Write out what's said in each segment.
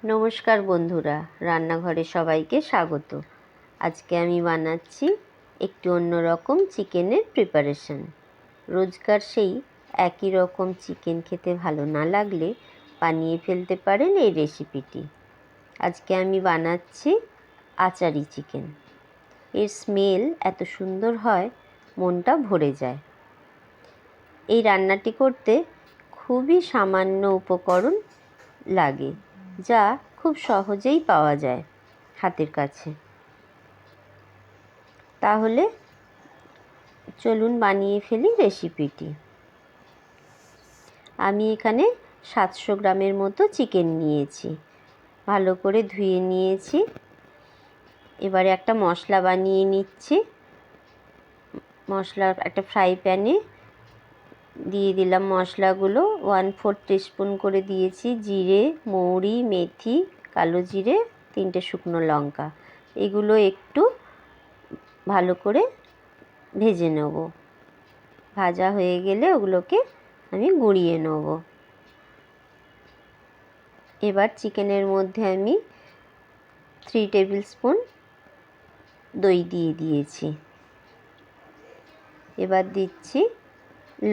নমস্কার বন্ধুরা, রান্নাঘরে সবাইকে স্বাগত। আজকে আমি বানাচ্ছি একটু অন্যরকম চিকেনের প্রিপারেশন। রোজকার সেই একই রকম চিকেন খেতে ভালো না লাগলে বানিয়ে ফেলতে পারেন এই রেসিপিটি। আজকে আমি বানাচ্ছি আচারি চিকেন। এর স্মেল এত সুন্দর হয়, মনটা ভরে যায়। এই রান্নাটি করতে খুবই সামান্য উপকরণ লাগে, যা খুব সহজেই পাওয়া যায় হাতের কাছে। তাহলে চলুন বানিয়ে ফেলি রেসিপিটি। আমি এখানে 700 গ্রামের মতো চিকেন নিয়েছি, ভালো করে ধুয়ে নিয়েছি। এবারে একটা মশলা বানিয়ে নিচ্ছি। মশলা একটা ফ্রাই প্যানে দিয়ে দিলাম মশলাগুলো। 1/4 টিস্পুন করে দিয়েছি জিরে, মৌরি, মেথি, কালো জিরে, 3টে শুকনো লঙ্কা। এগুলো একটু ভালো করে ভেজে নেব। ভাজা হয়ে গেলে ওগুলোকে আমি গুঁড়িয়ে নেব। এবার চিকেনের মধ্যে আমি 3 টেবিল স্পুন দই দিয়ে দিয়েছি। এবার দিচ্ছি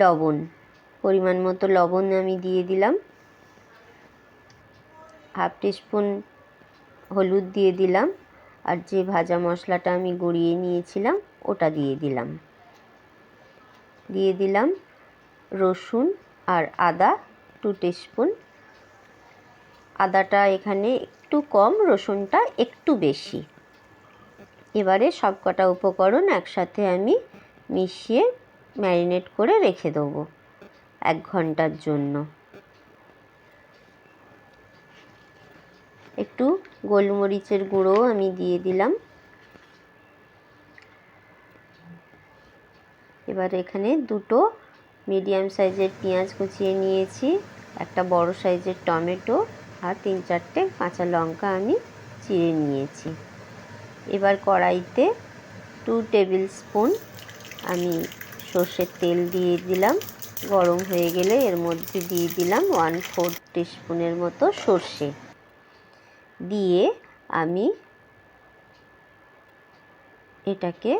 লবণ, পরিমাণ মতো লবণ আমি দিয়ে দিলাম। 1/2 টিস্পুন হলুদ দিয়ে দিলাম। আর যে ভাজা মশলাটা আমি গুঁড়িয়ে নিয়েছিলাম ওটা দিয়ে দিলাম। দিয়ে দিলাম রসুন আর আদা 2 টিস্পুন। আদাটা এখানে একটু কম, রসুনটা একটু বেশি। এবারে সবকটা উপকরণ একসাথে আমি মিশিয়ে ম্যারিনেট করে রেখে দেবো 1 ঘন্টার জন্য। একটু গোলমরিচের গুঁড়ো আমি দিয়ে দিলাম। এবার এখানে 2টো মিডিয়াম সাইজের পেঁয়াজ কুচিয়ে নিয়েছি, একটা বড় সাইজের টমেটো আর 3-4টে কাঁচা লঙ্কা আমি চিড়ে নিয়েছি। এবার কড়াইতে 2 টেবিল স্পুন আমি সর্ষের তেল দিয়ে দিলাম। গরম হয়ে গেলে এর মধ্যে দিয়ে দিলাম 1/4 টিস্পুনের মতো সর্ষে দিয়ে আমি এটাকে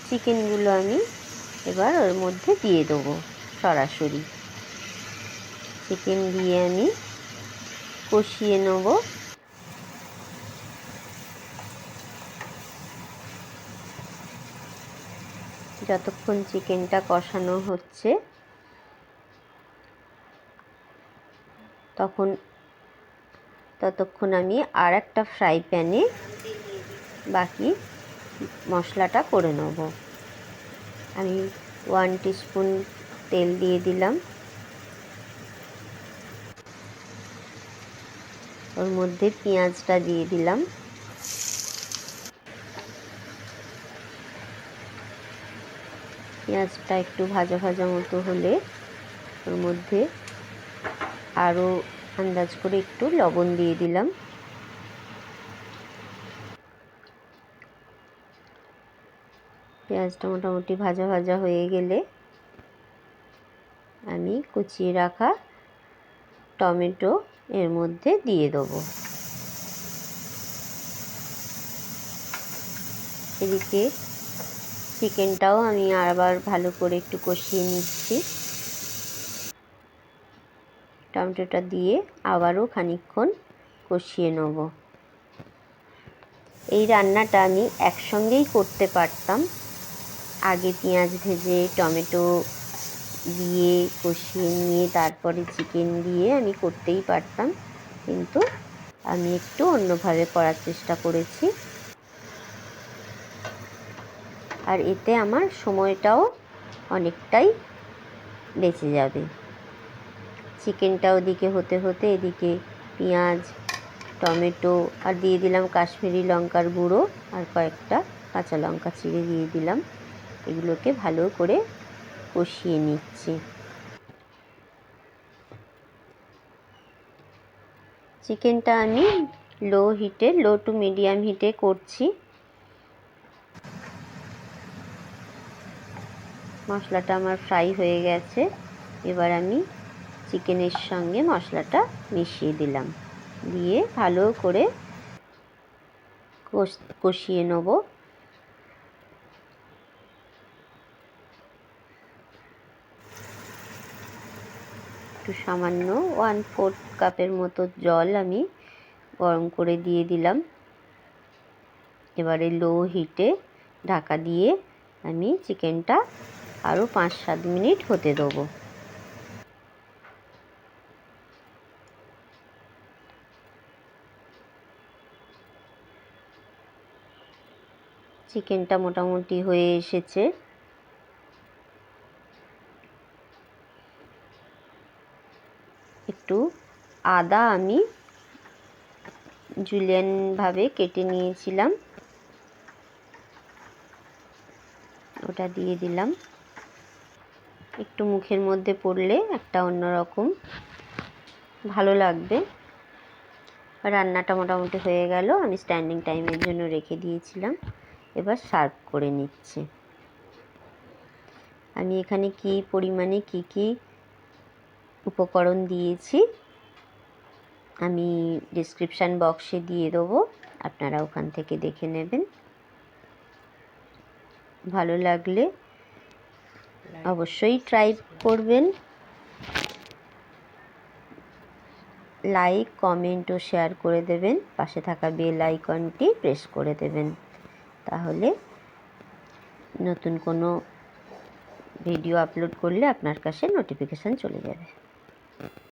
চিকেনগুলো আমি এবার ওর মধ্যে দিয়ে দেবো। সরাসরি চিকেন দিয়ে আমি কষিয়ে নেব। যতক্ষণ চিকেনটা কষানো হচ্ছে ততক্ষণ আমি আর একটা ফ্রাই প্যানে বাকি মশলাটা করে নেব। আমি 1 টিস্পুন তেল দিয়ে দিলাম। ওর মধ্যে পেঁয়াজটা দিয়ে দিলাম। পেঁয়াজটা একটু ভাজা ভাজা মতো হলে ওর মধ্যে আরও আন্দাজ করে একটু লবণ দিয়ে দিলাম। পেঁয়াজটা মোটামুটি ভাজা ভাজা হয়ে গেলে আমি কুচিয়ে রাখা টমেটো এর মধ্যে দিয়ে দেবো। এদিকে চিকেনটাও আমি আবার ভালো করে একটু কষিয়ে নিচ্ছি। টমেটোটা দিয়ে আবারও খানিকক্ষণ কষিয়ে নেব। এই রান্নাটা আমি একসঙ্গেই করতে পারতাম। আগে পেঁয়াজ ভেজে টমেটো দিয়ে কষিয়ে নিয়ে তারপরে চিকেন দিয়ে আমি করতেই পারতাম, কিন্তু আমি একটু অন্যভাবে করার চেষ্টা করেছি। আর এতে আমার সময়টাও অনেকটাই বেঁচে যাবে। চিকেনটা ওদিকে হতে হতে এদিকে পেঁয়াজ, টমেটো আর দিয়ে দিলাম কাশ্মীরি লঙ্কার গুঁড়ো আর কয়েকটা কাঁচা লঙ্কা চিড়ে দিয়ে দিলাম। এগুলোকে ভালো করে কষিয়ে নিচ্ছি। চিকেনটা আমি লো টু মিডিয়াম হিটে করছি। মশলাটা আমার ফ্রাই হয়ে গেছে। এবার আমি চিকেনের সঙ্গে মশলাটা মিশিয়ে দিলাম, দিয়ে ভালো করে কষিয়ে নেব। একটু সামান্য 1/4 কাপের মতো জল আমি গরম করে দিয়ে দিলাম। এবারে লো হিটে ঢাকা দিয়ে আমি চিকেনটা আরও 5-7 মিনিট হতে দেবো। চিকেনটা মোটামুটি হয়ে এসেছে। একটু আদা আমি জুলিয়ানভাবে কেটে নিয়েছিলাম, ওটা দিয়ে দিলাম। একটু মুখের মধ্যে পড়লে একটা অন্যরকম ভালো লাগবে। রান্নাটা মোটামুটি হয়ে গেল, আমি স্ট্যান্ডিং টাইমের জন্য রেখে দিয়েছিলাম। এবার সার্ভ করে নিচ্ছি। আমি এখানে কি পরিমাণে কি উপকরণ দিয়েছি আমি ডেসক্রিপশান বক্সে দিয়ে দেবো, আপনারা ওখান থেকে দেখে নেবেন। ভালো লাগলে অবশ্যই ট্রাই করবেন। লাইক, কমেন্ট ও শেয়ার করে দেবেন। পাশে থাকা বেল আইকনটি প্রেস করে দেবেন, তাহলে নতুন কোনো ভিডিও আপলোড করলে আপনার কাছে নোটিফিকেশান চলে যাবে।